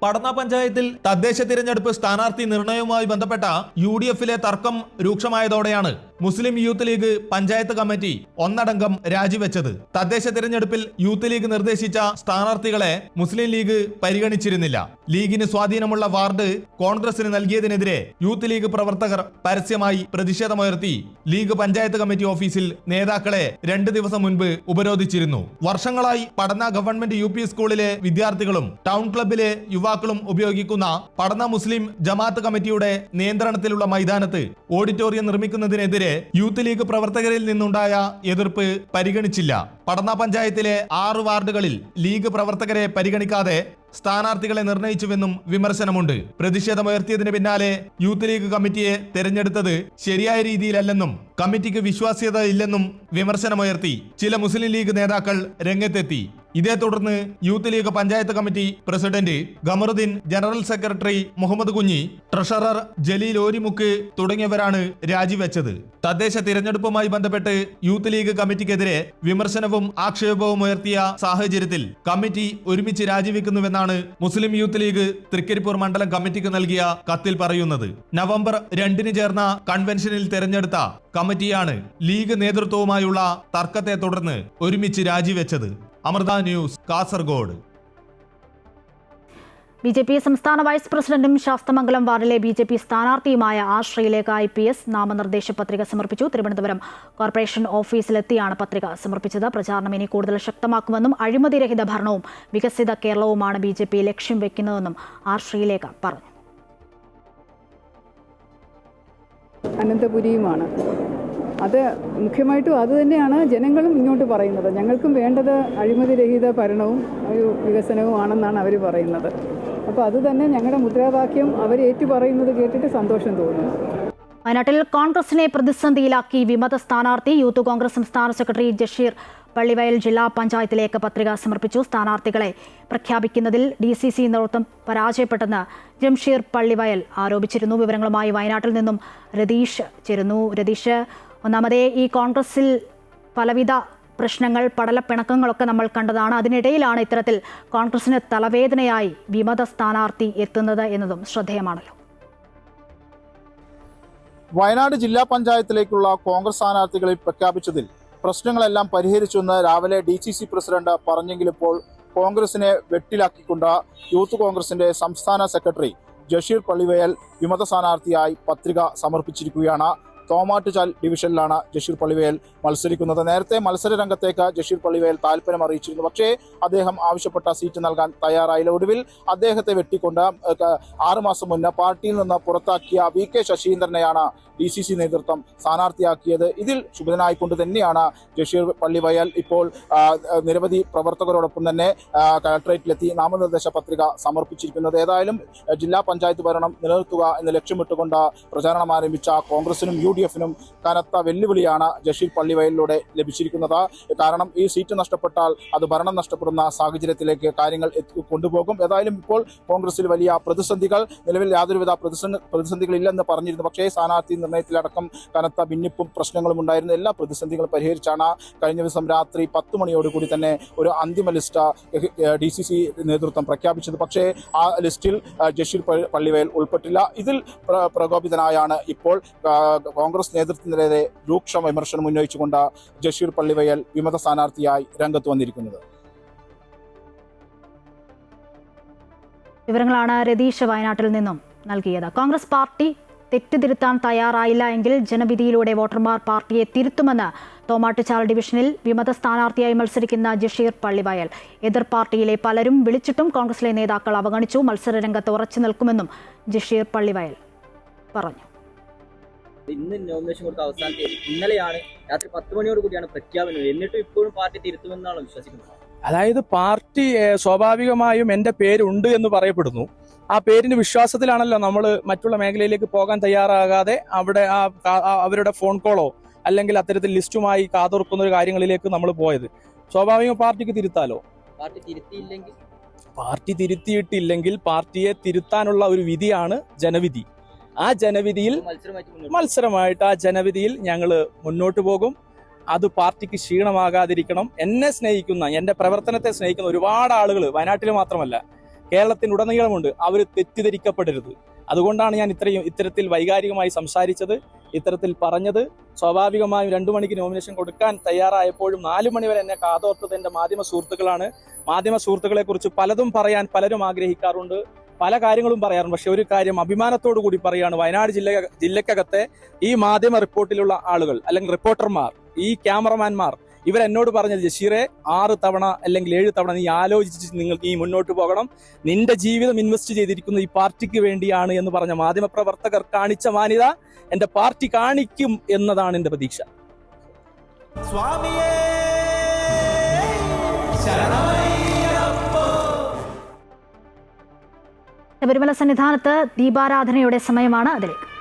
പടന്ന പഞ്ചായത്തിൽ തദ്ദേശ തിരഞ്ഞെടുപ്പ് സ്ഥാനാർത്ഥി നിർണയവുമായി ബന്ധപ്പെട്ട UDFിലെ തർക്കം രൂക്ഷമായതോടെയാണ് മുസ്ലിം യൂത്ത് ലീഗ് പഞ്ചായത്ത് കമ്മിറ്റി ഒന്നടങ്കം രാജിവെച്ചത്. തദ്ദേശ തിരഞ്ഞെടുപ്പിൽ യൂത്ത് ലീഗ് നിർദ്ദേശിച്ച സ്ഥാനാർത്ഥികളെ മുസ്ലിം ലീഗ് പരിഗണിച്ചിരുന്നില്ല. ലീഗിന് സ്വാധീനമുള്ള വാർഡ് കോൺഗ്രസിന് നൽകിയതിനെതിരെ യൂത്ത് ലീഗ് പ്രവർത്തകർ പരസ്യമായി പ്രതിഷേധമുയർത്തി ലീഗ് പഞ്ചായത്ത് കമ്മിറ്റി ഓഫീസിൽ നേതാക്കളെ 2 ദിവസം മുൻപ് ഉപരോധിച്ചിരുന്നു. വർഷങ്ങളായി പടന്ന ഗവൺമെന്റ് UP സ്കൂളിലെ വിദ്യാർത്ഥികളും ടൗൺ ക്ലബിലെ യുവാക്കളും ഉപയോഗിക്കുന്ന പടന്ന മുസ്ലിം ജമാഅത്ത് കമ്മിറ്റിയുടെ നിയന്ത്രണത്തിലുള്ള മൈതാനത്ത് ഓഡിറ്റോറിയം നിർമ്മിക്കുന്നതിനെതിരെ യൂത്ത് ലീഗ് പ്രവർത്തകരിൽ നിന്നുണ്ടായ എതിർപ്പ് പരിഗണിച്ചില്ല. പടന്ന പഞ്ചായത്തിലെ 6 വാർഡുകളിൽ ലീഗ് പ്രവർത്തകരെ പരിഗണിക്കാതെ സ്ഥാനാർത്ഥികളെ നിർണയിച്ചുവെന്നും വിമർശനമുണ്ട്. പ്രതിഷേധമുയർത്തിയതിന് പിന്നാലെ യൂത്ത് ലീഗ് കമ്മിറ്റിയെ തെരഞ്ഞെടുത്തത് ശരിയായ രീതിയിലല്ലെന്നും കമ്മിറ്റിക്ക് വിശ്വാസ്യത ഇല്ലെന്നും വിമർശനമുയർത്തി ചില മുസ്ലിം ലീഗ് നേതാക്കൾ രംഗത്തെത്തി. ഇതേ തുടർന്ന് Youth League panchayat committee president Khamarudheen, general secretary Muhammad Kunhi, treasurer Jaleel ഓരിമുക്ക് തുടങ്ങിയവരാണ് രാജിവെച്ചത്. തദ്ദേശ തിരഞ്ഞെടുപ്പുമായി ബന്ധപ്പെട്ട് യൂത്ത് ലീഗ് കമ്മിറ്റിക്കെതിരെ വിമർശനവും ആക്ഷേപവും ഉയർത്തിയ സാഹചര്യത്തിൽ കമ്മിറ്റി ഒരുമിച്ച് രാജിവെക്കുന്നുവെന്നാണ് മുസ്ലിം യൂത്ത് ലീഗ് തൃക്കരിപ്പൂർ മണ്ഡലം കമ്മിറ്റിക്ക് നൽകിയ കത്തിൽ പറയുന്നത്. നവംബർ 2 ചേർന്ന കൺവെൻഷനിൽ തെരഞ്ഞെടുത്ത കമ്മിറ്റിയാണ് ലീഗ് നേതൃത്വവുമായുള്ള തർക്കത്തെ തുടർന്ന് ഒരുമിച്ച് രാജിവെച്ചത്. അമൃത ന്യൂസ്, കാസർഗോഡ്. BJP സംസ്ഥാന വൈസ് പ്രസിഡന്റും ശാസ്തമംഗലം വാർഡിലെ BJP സ്ഥാനാർത്ഥിയുമായ R. ശ്രീലേഖ IPS നാമനിർദ്ദേശ പത്രിക സമർപ്പിച്ചു. തിരുവനന്തപുരം കോർപ്പറേഷൻ ഓഫീസിലെത്തിയാണ് പത്രിക സമർപ്പിച്ചത്. പ്രചാരണം ഇനി കൂടുതൽ ശക്തമാക്കുമെന്നും അഴിമതിരഹിത ഭരണവും വികസിത കേരളവുമാണ് BJP ലക്ഷ്യം വെക്കുന്നതെന്നും R. ശ്രീലേഖ പറഞ്ഞു. അനന്തപുരിയുമാണ് അത് മുഖ്യമായിട്ടും അതുതന്നെയാണ് ജനങ്ങളും ഇങ്ങോട്ട് പറയുന്നത്. ഞങ്ങൾക്കും വേണ്ടത് അഴിമതിരഹിത ഭരണവും ഒരു വികസനവുമാണെന്നാണ് അവർ പറയുന്നത്. അപ്പോൾ അതുതന്നെ ഞങ്ങളുടെ മുദ്രാവാക്യം അവർ ഏറ്റുപറയുന്നത് കേട്ടിട്ട് സന്തോഷം തോന്നുന്നു. വയനാട്ടിൽ കോൺഗ്രസിനെ പ്രതിസന്ധിയിലാക്കി വിമത സ്ഥാനാർത്ഥി. യൂത്ത് കോൺഗ്രസ് സംസ്ഥാന സെക്രട്ടറി ജഷീർ പള്ളിവയൽ ജില്ലാ പഞ്ചായത്തിലേക്ക് പത്രിക സമർപ്പിച്ചു. സ്ഥാനാർത്ഥികളെ പ്രഖ്യാപിക്കുന്നതിൽ DCC നേതൃത്വം പരാജയപ്പെട്ടെന്ന് ജംഷീർ പള്ളിവയൽ ആരോപിച്ചിരുന്നു. വിവരങ്ങളുമായി വയനാട്ടിൽ നിന്നും രതീഷ് ചേരുന്നു. രതീഷ്, ഒന്നാമതേ ഈ കോൺഗ്രസിൽ പലവിധ പ്രശ്നങ്ങൾ, പടലപ്പിണക്കങ്ങളൊക്കെ നമ്മൾ കണ്ടതാണ്. അതിനിടയിലാണ് ഇത്തരത്തിൽ കോൺഗ്രസിന് തലവേദനയായി വിമത സ്ഥാനാർത്ഥി എത്തുന്നത് എന്നതും ശ്രദ്ധേയമാണല്ലോ. വയനാട് ജില്ലാ പഞ്ചായത്തിലേക്കുള്ള കോൺഗ്രസ് സ്ഥാനാർത്ഥികളെ പ്രഖ്യാപിച്ചതിൽ പ്രശ്നങ്ങളെല്ലാം പരിഹരിച്ചുവെന്ന് രാവിലെ DCC പ്രസിഡന്റ് പറഞ്ഞെങ്കിലും ഇപ്പോൾ കോൺഗ്രസിനെ വെട്ടിലാക്കിക്കൊണ്ട് യൂത്ത് കോൺഗ്രസിന്റെ സംസ്ഥാന സെക്രട്ടറി ജഷീർ പള്ളിവയൽ വിമത സ്ഥാനാർത്ഥിയായി പത്രിക സമർപ്പിച്ചിരിക്കുകയാണ്. തോമാട്ടുചാൽ ഡിവിഷനിലാണ് ജഷീർ പള്ളിവയൽ മത്സരിക്കുന്നത്. നേരത്തെ മത്സര രംഗത്തേക്ക് ജഷീർ പള്ളിവയൽ താല്പര്യം അറിയിച്ചിരുന്നു. പക്ഷേ അദ്ദേഹം ആവശ്യപ്പെട്ട സീറ്റ് നൽകാൻ തയ്യാറായില്ല. ഒടുവിൽ അദ്ദേഹത്തെ വെട്ടിക്കൊണ്ട് 6 മാസം മുന്നേ പാർട്ടിയിൽ നിന്ന് പുറത്താക്കിയ VK ശശീന്ദ്രനെയാണ് DCC നേതൃത്വം സ്ഥാനാർത്ഥിയാക്കിയത്. ഇതിൽ ശുഭിതനായിക്കൊണ്ട് തന്നെയാണ് ജഷീർ പള്ളിവയൽ ഇപ്പോൾ നിരവധി പ്രവർത്തകരോടൊപ്പം തന്നെ കളക്ടറേറ്റിലെത്തി നാമനിർദ്ദേശ പത്രിക സമർപ്പിച്ചിരിക്കുന്നത്. ഏതായാലും ജില്ലാ പഞ്ചായത്ത് ഭരണം നിലനിർത്തുക എന്ന് ലക്ഷ്യമിട്ടുകൊണ്ട് പ്രചാരണം ആരംഭിച്ച കോൺഗ്രസിനും UDF-നും കനത്ത വെല്ലുവിളിയാണ് ജഷീർ പള്ളിവയലിലൂടെ ലഭിച്ചിരിക്കുന്നത്. കാരണം ഈ സീറ്റ് നഷ്ടപ്പെട്ടാൽ അത് ഭരണം നഷ്ടപ്പെടുന്ന സാഹചര്യത്തിലേക്ക് കാര്യങ്ങൾ കൊണ്ടുപോകും. ഏതായാലും ഇപ്പോൾ കോൺഗ്രസിൽ വലിയ പ്രതിസന്ധികൾ, നിലവിൽ യാതൊരുവിധ പ്രതിസന്ധികളില്ലെന്ന് പറഞ്ഞിരുന്നു. പക്ഷേ സ്ഥാനാർത്ഥി നിർണയത്തിലടക്കം കനത്ത ഭിന്നിപ്പും പ്രശ്നങ്ങളും ഉണ്ടായിരുന്ന എല്ലാ പ്രതിസന്ധികളും പരിഹരിച്ചാണ് കഴിഞ്ഞ ദിവസം രാത്രി 10 മണിയോടുകൂടി തന്നെ ഒരു അന്തിമ ലിസ്റ്റ് DCC നേതൃത്വം പ്രഖ്യാപിച്ചത്. പക്ഷേ ആ ലിസ്റ്റിൽ ജഷീർ പള്ളിവയൽ ഉൾപ്പെട്ടില്ല. ഇതിൽ പ്രകോപിതനായാണ് ഇപ്പോൾ കോൺഗ്രസ് നേതൃത്വത്തിനെതിരെ രൂക്ഷ വിമർശനം ഉന്നയിച്ചുകൊണ്ട് ജഷീർ പള്ളിവയൽ വിമത സ്ഥാനാർത്ഥിയായി രംഗത്ത് വന്നിരിക്കുന്നത്. വിവരങ്ങളാണ് രതീഷ് വയനാട്ടിൽ നിന്നും നൽകിയത്. കോൺഗ്രസ് പാർട്ടി തെറ്റുതിരുത്താൻ തയ്യാറായില്ല എങ്കിൽ ജനവിധിയിലൂടെ വോട്ടർമാർ പാർട്ടിയെ തിരുത്തുമെന്ന് തോമാട്ടുചാൽ ഡിവിഷനിൽ വിമത സ്ഥാനാർത്ഥിയായി മത്സരിക്കുന്ന ജഷീർ പള്ളിവയൽ. എതിർ പാർട്ടിയിലെ പലരും വിളിച്ചിട്ടും കോൺഗ്രസിലെ നേതാക്കൾ അവഗണിച്ചു. മത്സരരംഗത്ത് ഉറച്ചു നിൽക്കുമെന്നും ജഷീർ പള്ളിവയൽ പറഞ്ഞു. ഇന്ന് നോമിനേഷൻ കൊടുത്ത അവസാന തീയതി ഇന്നലെയാണ് രാത്രി 10 മണിയോട് കൂടിയാണ് പ്രഖ്യാപനം. എന്നിട്ടും ഇപ്പോഴും പാർട്ടി തിരുത്തുമെന്നാണ് വിശ്വസിക്കുന്നത്. അതായത് പാർട്ടി സ്വാഭാവികമായും എൻ്റെ പേരുണ്ട് എന്ന് പറയപ്പെടുന്നു. ആ പേരിന് വിശ്വാസത്തിലാണല്ലോ നമ്മൾ മറ്റുള്ള മേഖലയിലേക്ക് പോകാൻ തയ്യാറാകാതെ അവിടെ അവരുടെ ഫോൺ കോളോ അല്ലെങ്കിൽ അത്തരത്തിൽ ലിസ്റ്റുമായി കാതോർക്കുന്ന ഒരു കാര്യങ്ങളിലേക്ക് നമ്മൾ പോയത്. സ്വാഭാവികം പാർട്ടിക്ക് തിരുത്താലോ. പാർട്ടി തിരുത്തിയിട്ടില്ലെങ്കിൽ പാർട്ടിയെ തിരുത്താനുള്ള ഒരു വിധിയാണ് ജനവിധി. ആ ജനവിധിയിൽ മത്സരമായിട്ട് ആ ജനവിധിയിൽ ഞങ്ങൾ മുന്നോട്ട് പോകും. അത് പാർട്ടിക്ക് ക്ഷീണമാകാതിരിക്കണം. എന്നെ സ്നേഹിക്കുന്ന, എൻ്റെ പ്രവർത്തനത്തെ സ്നേഹിക്കുന്ന ഒരുപാട് ആളുകൾ വയനാട്ടിൽ മാത്രമല്ല കേരളത്തിനുടനീളമുണ്ട്. അവർ തെറ്റിദ്ധരിക്കപ്പെടരുത്. അതുകൊണ്ടാണ് ഞാൻ ഇത്തരത്തിൽ വൈകാരികമായി സംസാരിച്ചത്, ഇത്തരത്തിൽ പറഞ്ഞത്. സ്വാഭാവികമായും 2 മണിക്ക് നോമിനേഷൻ കൊടുക്കാൻ തയ്യാറായപ്പോഴും 4 മണി വരെ എന്നെ കാതോർത്തത് എൻ്റെ മാധ്യമ സുഹൃത്തുക്കളാണ്. മാധ്യമ സുഹൃത്തുക്കളെ കുറിച്ച് പലതും പറയാൻ പലരും ആഗ്രഹിക്കാറുണ്ട്, പല കാര്യങ്ങളും പറയാറുണ്ട്. പക്ഷെ ഒരു കാര്യം അഭിമാനത്തോടു കൂടി പറയുകയാണ്, വയനാട് ജില്ലക്കകത്തെ ഈ മാധ്യമ റിപ്പോർട്ടിലുള്ള ആളുകൾ അല്ലെങ്കിൽ റിപ്പോർട്ടർമാർ, ഈ ക്യാമറമാൻമാർ, ഇവരെന്നോട് പറഞ്ഞത് ജഷീറെ 6 തവണ അല്ലെങ്കിൽ 7 തവണ നീ ആലോചിച്ച് നിങ്ങൾക്ക് ഈ മുന്നോട്ട് പോകണം, നിന്റെ ജീവിതം ഇൻവെസ്റ്റ് ചെയ്തിരിക്കുന്നത് ഈ പാർട്ടിക്ക് വേണ്ടിയാണ് എന്ന് പറഞ്ഞ മാധ്യമപ്രവർത്തകർ കാണിച്ച മാന്യത എന്റെ പാർട്ടി കാണിക്കും എന്നതാണ് എന്റെ പ്രതീക്ഷ. ശബരിമല സന്നിധാനത്ത് ദീപാരാധനയുടെ സമയമാണ്. അതിലേക്ക്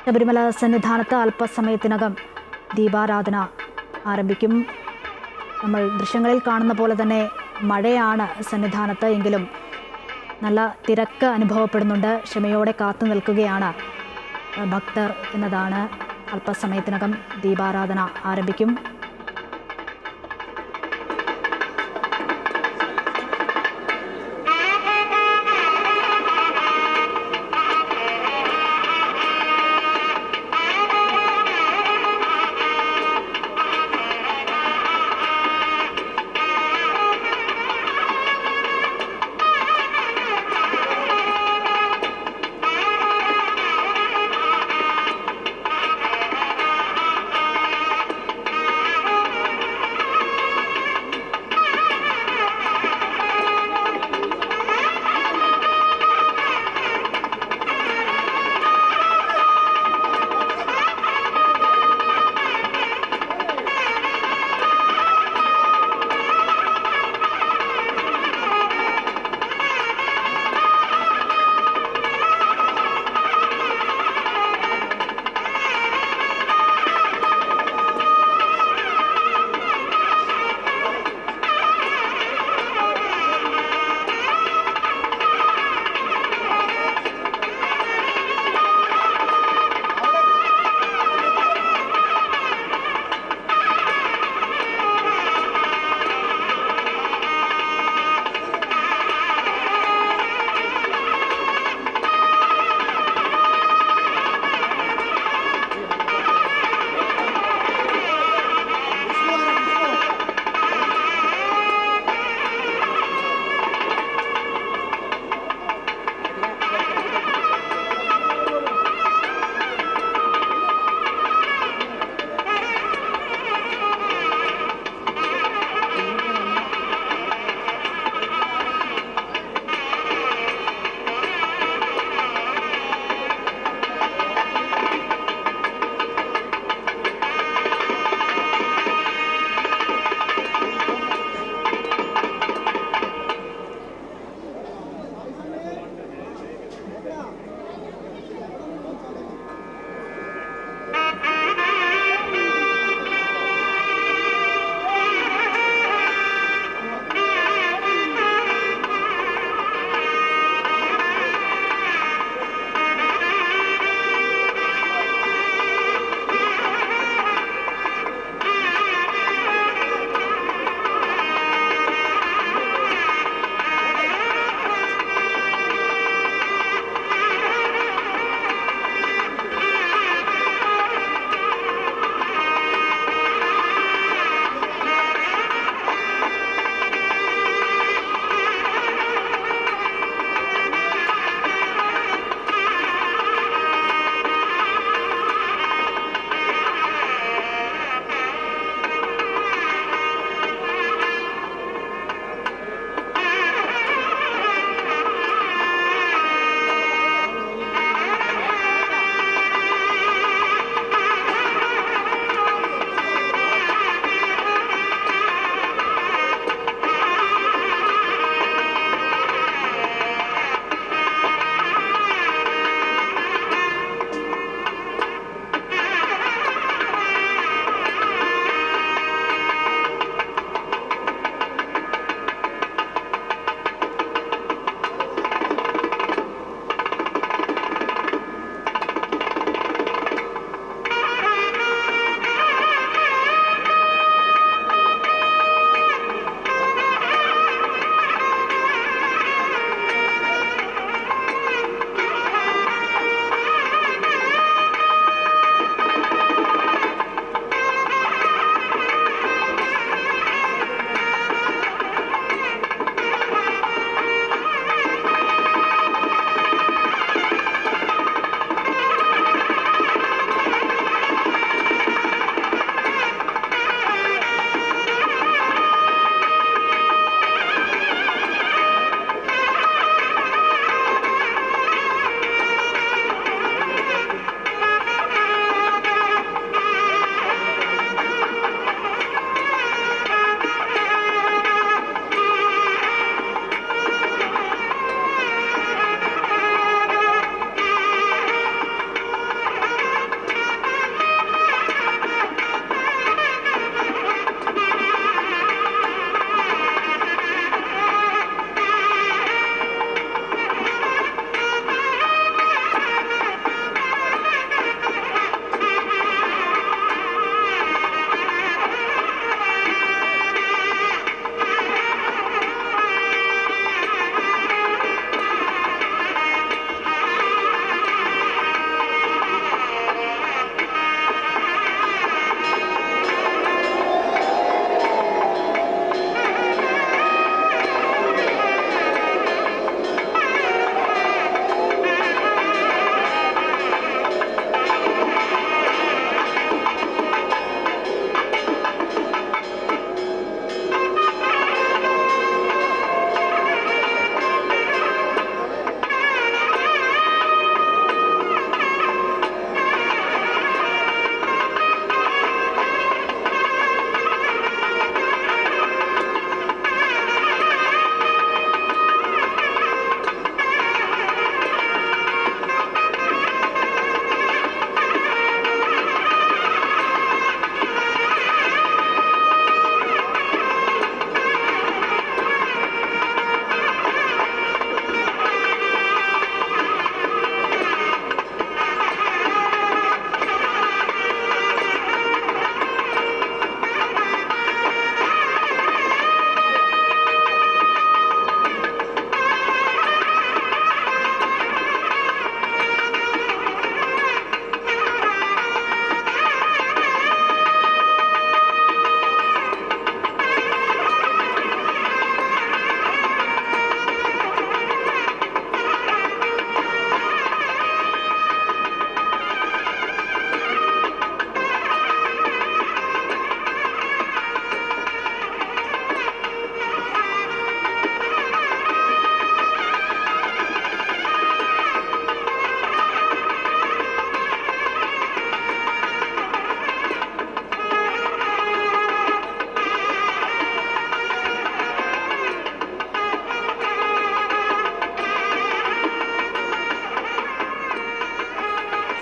ശബരിമല സന്നിധാനത്ത് അല്പസമയത്തിനകം ദീപാരാധന ആരംഭിക്കും. നമ്മൾ ദൃശ്യങ്ങളിൽ കാണുന്ന പോലെ തന്നെ മഴയാണ് സന്നിധാനത്ത്, എങ്കിലും നല്ല തിരക്ക് അനുഭവപ്പെടുന്നുണ്ട്. ക്ഷമയോടെ കാത്തു നിൽക്കുകയാണ് ഭക്തർ എന്നതാണ്. അല്പസമയത്തിനകം ദീപാരാധന ആരംഭിക്കും.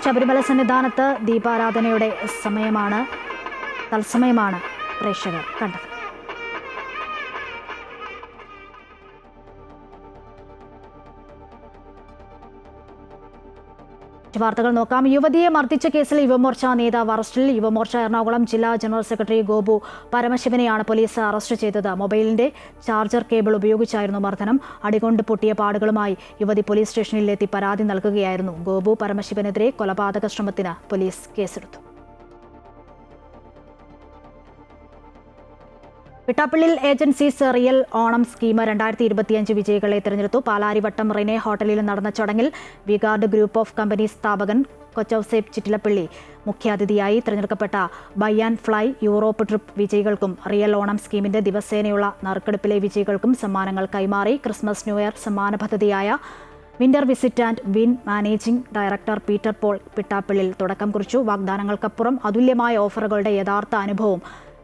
ശബരിമല സന്നിധാനത്ത് ദീപാരാധനയുടെ തത്സമയമാണ് പ്രേക്ഷകർ കണ്ടത്. വാർത്തകൾ നോക്കാം. യുവതിയെ മർദ്ദിച്ച കേസിൽ യുവമോർച്ച നേതാവ് അറസ്റ്റിൽ. യുവമോർച്ച എറണാകുളം ജില്ലാ ജനറൽ സെക്രട്ടറി ഗോപു പരമശിവനെയാണ് പോലീസ് അറസ്റ്റ് ചെയ്തത്. മൊബൈലിന്റെ ചാർജർ കേബിൾ ഉപയോഗിച്ചായിരുന്നു മർദ്ദനം. അടികൊണ്ട് പൊട്ടിയ പാടുകളുമായി യുവതി പോലീസ് സ്റ്റേഷനിലെത്തി പരാതി നൽകുകയായിരുന്നു. ഗോപു പരമശിവനെതിരെ കൊലപാതക ശ്രമത്തിന് പോലീസ് കേസെടുത്തു. Pittappillil agencies real Onam scheme 2025 വിജയികളെ തിരഞ്ഞെടുത്തു. പാലാരിവട്ടം റിനെ ഹോട്ടലിൽ നടന്ന ചടങ്ങിൽ വിഗാർഡ് ഗ്രൂപ്പ് ഓഫ് കമ്പനി സ്ഥാപകൻ കൊച്ചൌസേപ്പ് ചിറ്റിലപ്പള്ളി മുഖ്യാതിഥിയായി. തിരഞ്ഞെടുക്കപ്പെട്ട buy and fly Europe trip വിജയികൾക്കും റിയൽ ഓണം സ്കീമിന്റെ ദിവസേനയുള്ള നറുക്കെടുപ്പിലെ വിജയികൾക്കും സമ്മാനങ്ങൾ കൈമാറി. ക്രിസ്മസ് ന്യൂ ഇയർ സമ്മാന പദ്ധതിയായ winter visit and win managing director Peter Paul Pittappillil തുടക്കം കുറിച്ചു. വാഗ്ദാനങ്ങൾക്കപ്പുറം അതുല്യമായ ഓഫറുകളുടെ യഥാർത്ഥ അനുഭവവും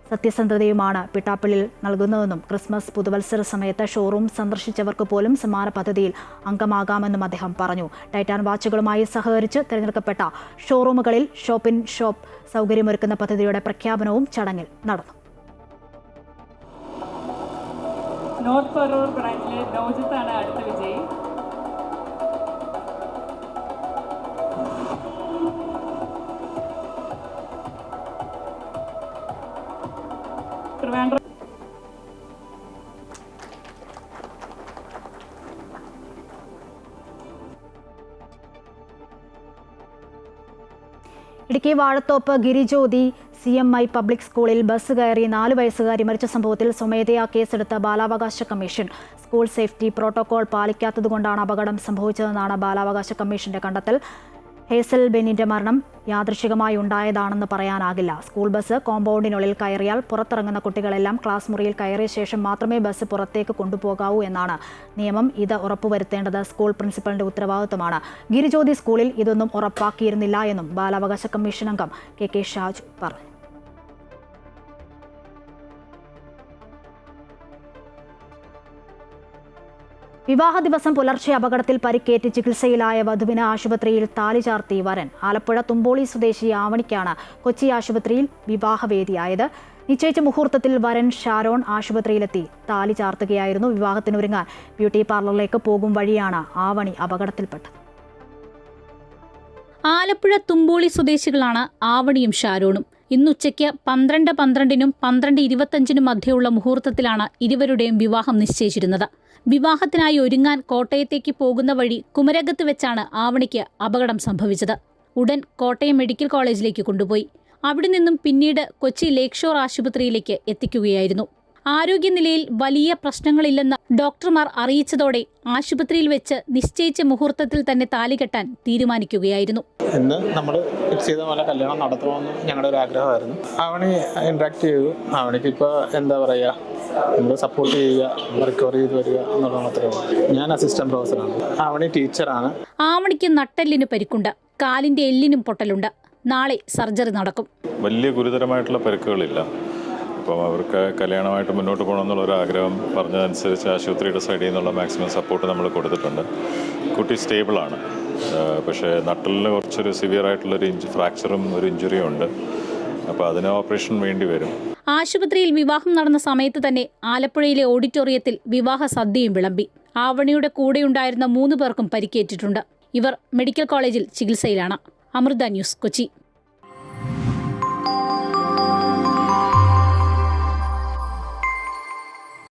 സത്യസന്ധതയുമാണ് പിട്ടാപ്പിള്ളിൽ നൽകുന്നതെന്നും ക്രിസ്മസ് പുതുവത്സര സമയത്ത് ഷോറൂം സന്ദർശിച്ചവർക്ക് പോലും സമ്മാന പദ്ധതിയിൽ അംഗമാകാമെന്നും അദ്ദേഹം പറഞ്ഞു. ടൈറ്റാൻ വാച്ചുകളുമായി സഹകരിച്ച് തിരഞ്ഞെടുക്കപ്പെട്ട ഷോറൂമുകളിൽ ഷോപ്പ് ഇൻ ഷോപ്പ് സൗകര്യമൊരുക്കുന്ന പദ്ധതിയുടെ പ്രഖ്യാപനവും ചടങ്ങിൽ നടന്നു. നോർത്ത് ഫറൂർ ബ്രാൻഡിലെ നൗജിത്താണ് അടുത്ത വിജയി. ഇടുക്കി വാഴത്തോപ്പ് ഗിരിജ്യോതി CMI പബ്ലിക് സ്കൂളിൽ ബസ് കയറി 4 വയസ്സുകാരി മരിച്ച സംഭവത്തിൽ സ്വമേധയാ കേസെടുത്ത ബാലാവകാശ കമ്മീഷൻ. സ്കൂൾ സേഫ്റ്റി പ്രോട്ടോകോൾ പാലിക്കാത്തതുകൊണ്ടാണ് അപകടം സംഭവിച്ചതെന്നാണ് ബാലാവകാശ കമ്മീഷന്റെ കണ്ടെത്തൽ. ഹേസൽ ബെന്നിന്റെ മരണം യാദൃശികമായി ഉണ്ടായതാണെന്ന് പറയാനാകില്ല. സ്കൂൾ ബസ് കോമ്പൗണ്ടിനുള്ളിൽ കയറിയാൽ പുറത്തിറങ്ങുന്ന കുട്ടികളെല്ലാം ക്ലാസ് മുറിയിൽ കയറിയ ശേഷം മാത്രമേ ബസ് പുറത്തേക്ക് കൊണ്ടുപോകാവൂ എന്നാണ് നിയമം. ഇത് ഉറപ്പുവരുത്തേണ്ടത് സ്കൂൾ പ്രിൻസിപ്പലിന്റെ ഉത്തരവാദിത്തമാണ്. ഗിരിജ്യോതി സ്കൂളിൽ ഇതൊന്നും ഉറപ്പാക്കിയിരുന്നില്ല എന്നും ബാലാവകാശ കമ്മീഷൻ അംഗം KK ഷാജു പറഞ്ഞു. വിവാഹ ദിവസം പുലർച്ചെ അപകടത്തിൽ പരിക്കേറ്റ് ചികിത്സയിലായ വധുവിന് ആശുപത്രിയിൽ താലി ചാർത്തി വരൻ. ആലപ്പുഴ തുമ്പോളി സ്വദേശി ആവണിക്കാണ് കൊച്ചി ആശുപത്രിയിൽ വിവാഹവേദിയായത്. നിശ്ചയിച്ച മുഹൂർത്തത്തിൽ വരൻ ഷാരോൺ ആശുപത്രിയിലെത്തി താലി ചാർത്തുകയായിരുന്നു. വിവാഹത്തിനൊരുങ്ങാൻ ബ്യൂട്ടി പാർലറിലേക്ക് പോകും വഴിയാണ് ആവണി അപകടത്തിൽപ്പെട്ടത്. ആലപ്പുഴ തുമ്പോളി സ്വദേശികളാണ് ആവണിയും ഷാരോണും. ഇന്നുച്ചയ്ക്ക് 12:12-നും 12:25-നും മധ്യയുള്ള മുഹൂർത്തത്തിലാണ് ഇരുവരുടെയും വിവാഹം നിശ്ചയിച്ചിരുന്നത്. വിവാഹത്തിനായി ഒരുങ്ങാൻ കോട്ടയത്തേക്ക് പോകുന്ന വഴി കുമരകത്ത് വെച്ചാണ് ആവണിക്ക് അപകടം സംഭവിച്ചത്. ഉടൻ കോട്ടയം മെഡിക്കൽ കോളേജിലേക്ക് കൊണ്ടുപോയി. അവിടെ നിന്നും പിന്നീട് കൊച്ചി ലേക്ക് ഷോർ ആശുപത്രിയിലേക്ക് എത്തിക്കുകയായിരുന്നു. ആരോഗ്യനിലയിൽ വലിയ പ്രശ്നങ്ങളില്ലെന്ന് ഡോക്ടർമാർ അറിയിച്ചതോടെ ആശുപത്രിയിൽ വെച്ച് നിശ്ചയിച്ച മുഹൂർത്തത്തിൽ തന്നെ താലി കെട്ടാൻ തീരുമാനിക്കുകയായിരുന്നു. ഇന്ന് നമ്മൾ ഫിക്സ് ചെയ്ത പോലെ കല്യാണം നടത്തണമെന്ന് ഞങ്ങളുടെ ഒരു ആഗ്രഹമായിരുന്നു. അവണി ഇൻട്രാക്ട് ചെയ്തു. അവണിക്ക് ഇപ്പോൾ എന്താ പറയുക, നമ്മൾ സപ്പോർട്ട് ചെയ്യുക, റിക്കവർ ചെയ്ത് വരിക എന്നുള്ള മാത്രമേ ഉള്ളൂ. ഞാൻ അസിസ്റ്റന്റ് പ്രൊഫസറാണ്. അവണി ടീച്ചറാണ്. ആവണിക്ക് നട്ടെല്ലിന് പരിക്കുണ്ട്. കാലിന്റെ എല്ലിനും പൊട്ടലുണ്ട്. നാളെ സർജറി നടക്കും. വലിയ ഗുരുതരമായിട്ടുള്ള പരിക്കുകളില്ല. അപ്പം അവർക്ക് കല്യാണമായിട്ട് മുന്നോട്ട് പോകണമെന്നുള്ള ഒരു ആഗ്രഹം പറഞ്ഞതനുസരിച്ച് ആശുപത്രിയുടെ സൈഡിൽ നിന്നുള്ള മാക്സിമം സപ്പോർട്ട് നമ്മൾ കൊടുത്തിട്ടുണ്ട്. കുട്ടി സ്റ്റേബിളാണ്. പക്ഷേ നട്ടലിന് കുറച്ചൊരു സിവിയർ ആയിട്ടുള്ളൊരു ഫ്രാക്ചറും ഒരു ഇഞ്ചുറിയും ഉണ്ട്. അപ്പോൾ അതിന് ഓപ്പറേഷൻ വേണ്ടി വരും. ആശുപത്രിയിൽ വിവാഹം നടന്ന സമയത്ത് തന്നെ ആലപ്പുഴയിലെ ഓഡിറ്റോറിയത്തിൽ വിവാഹ സദ്യയും വിളമ്പി. ആവണിയുടെ കൂടെയുണ്ടായിരുന്ന 3 പേർക്കും പരിക്കേറ്റിട്ടുണ്ട്. ഇവർ മെഡിക്കൽ കോളേജിൽ ചികിത്സയിലാണ്. അമൃത ന്യൂസ്, കൊച്ചി.